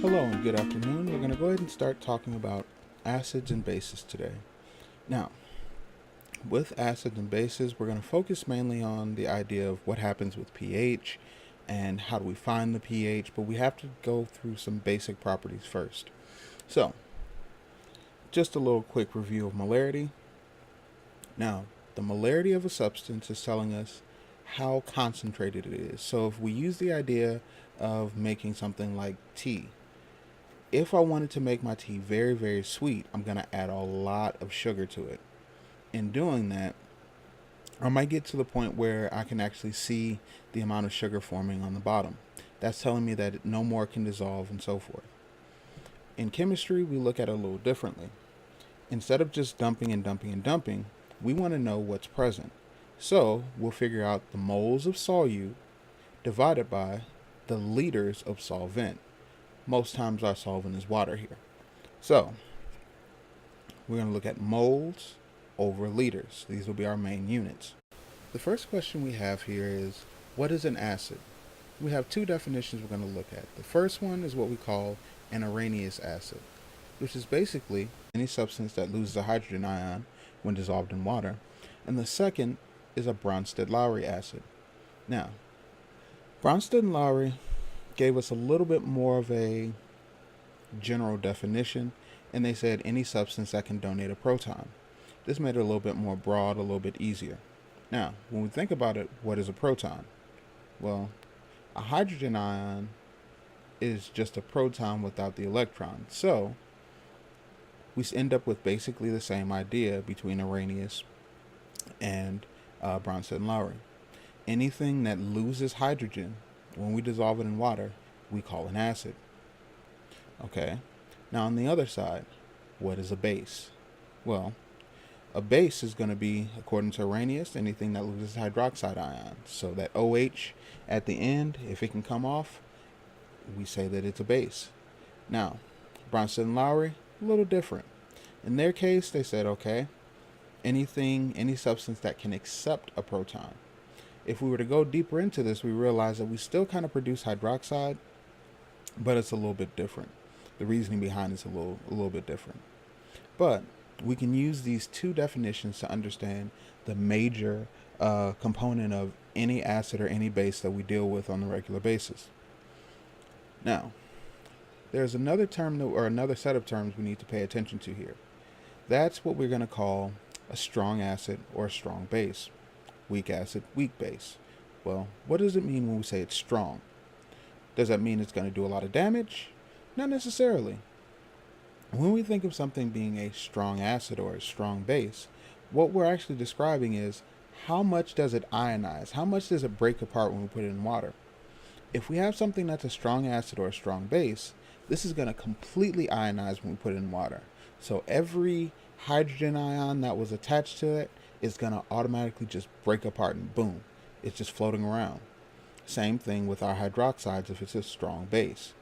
Hello and good afternoon. We're going to go ahead and start talking about acids and bases today. Now, with acids and bases, we're going to focus mainly on the idea of what happens with pH and how do we find the pH, but we have to go through some basic properties first. So, just a little quick review of molarity. Now, the molarity of a substance is telling us how concentrated it is. So, if we use the idea of making something like tea, if I wanted to make my tea very, very sweet, I'm going to add a lot of sugar to it. In doing that, I might get to the point where I can actually see the amount of sugar forming on the bottom. That's telling me that no more can dissolve and so forth. In chemistry, we look at it a little differently. Instead of just dumping and dumping and dumping, we want to know what's present. So we'll figure out the moles of solute divided by the liters of solvent. Most times our solvent is water here. So we're going to look at moles over liters. These will be our main units. The first question we have here is, what is an acid? We have two definitions we're going to look at. The first one is what we call an Arrhenius acid, which is basically any substance that loses a hydrogen ion when dissolved in water. And the second is a Bronsted-Lowry acid. Now, Bronsted and Lowry gave us a little bit more of a general definition, and they said any substance that can donate a proton. This made it a little bit more broad, a little bit easier. Now, when we think about it, what is a proton? Well, a hydrogen ion is just a proton without the electron. So, we end up with basically the same idea between Arrhenius and Bronsted and Lowry. Anything that loses hydrogen when we dissolve it in water, we call an acid. Okay, now on the other side, what is a base? Well, a base is going to be, according to Arrhenius, anything that loses hydroxide ions. So that OH at the end, if it can come off, we say that it's a base. Now, Bronsted and Lowry, a little different. In their case, they said, okay, any substance that can accept a proton. If we were to go deeper into this, we realize that we still kind of produce hydroxide, but it's a little bit different. The reasoning behind it's a little bit different. But we can use these two definitions to understand the major component of any acid or any base that we deal with on a regular basis. Now, there's another term or another set of terms we need to pay attention to here. That's what we're going to call a strong acid or a strong base. Weak acid, weak base. Well, what does it mean when we say it's strong? Does that mean it's going to do a lot of damage? Not necessarily. When we think of something being a strong acid or a strong base, what we're actually describing is how much does it ionize? How much does it break apart when we put it in water? If we have something that's a strong acid or a strong base, this is going to completely ionize when we put it in water. So every hydrogen ion that was attached to it is going to automatically just break apart and boom, it's just floating around. Same thing with our hydroxides if it's a strong base.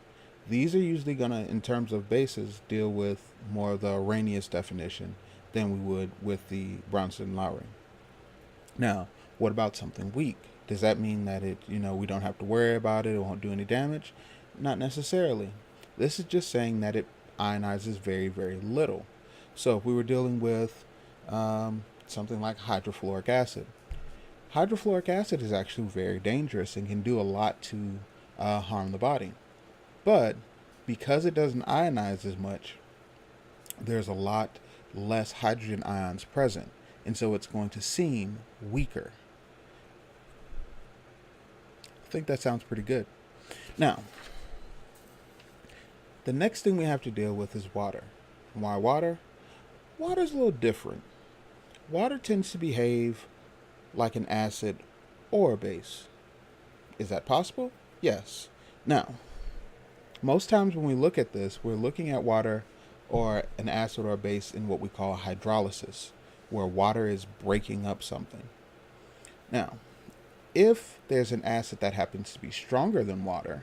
These are usually going to, in terms of bases, deal with more of the Arrhenius definition than we would with the Bronsted and Lowry. Now, what about something weak? Does that mean that we don't have to worry about it, it won't do any damage? Not necessarily. This is just saying that it ionizes very, very little. So if we were dealing with something like hydrofluoric acid. Hydrofluoric acid is actually very dangerous and can do a lot to harm the body. But because it doesn't ionize as much, there's a lot less hydrogen ions present, and so it's going to seem weaker. I think that sounds pretty good. Now, the next thing we have to deal with is water. Why water? Water's a little different. Water tends to behave like an acid or a base. Is that possible? Yes. Now, most times when we look at this, we're looking at water or an acid or a base in what we call hydrolysis, where water is breaking up something. Now, if there's an acid that happens to be stronger than water,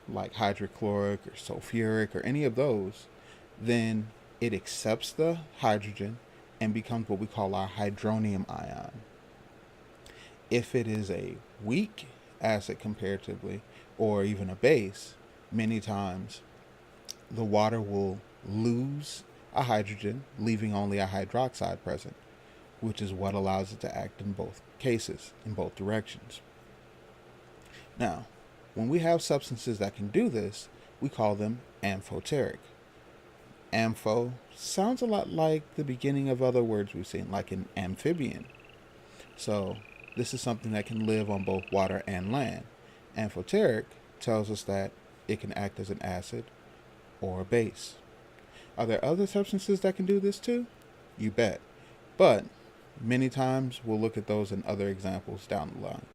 like hydrochloric or sulfuric or any of those, then it accepts the hydrogen and becomes what we call our hydronium ion. If it is a weak acid comparatively, or even a base, Many times, the water will lose a hydrogen, leaving only a hydroxide present, which is what allows it to act in both cases, in both directions. Now, when we have substances that can do this, we call them amphoteric. Ampho sounds a lot like the beginning of other words we've seen, like an amphibian. So, this is something that can live on both water and land. Amphoteric tells us that it can act as an acid or a base. Are there other substances that can do this too? You bet. But many times we'll look at those in other examples down the line.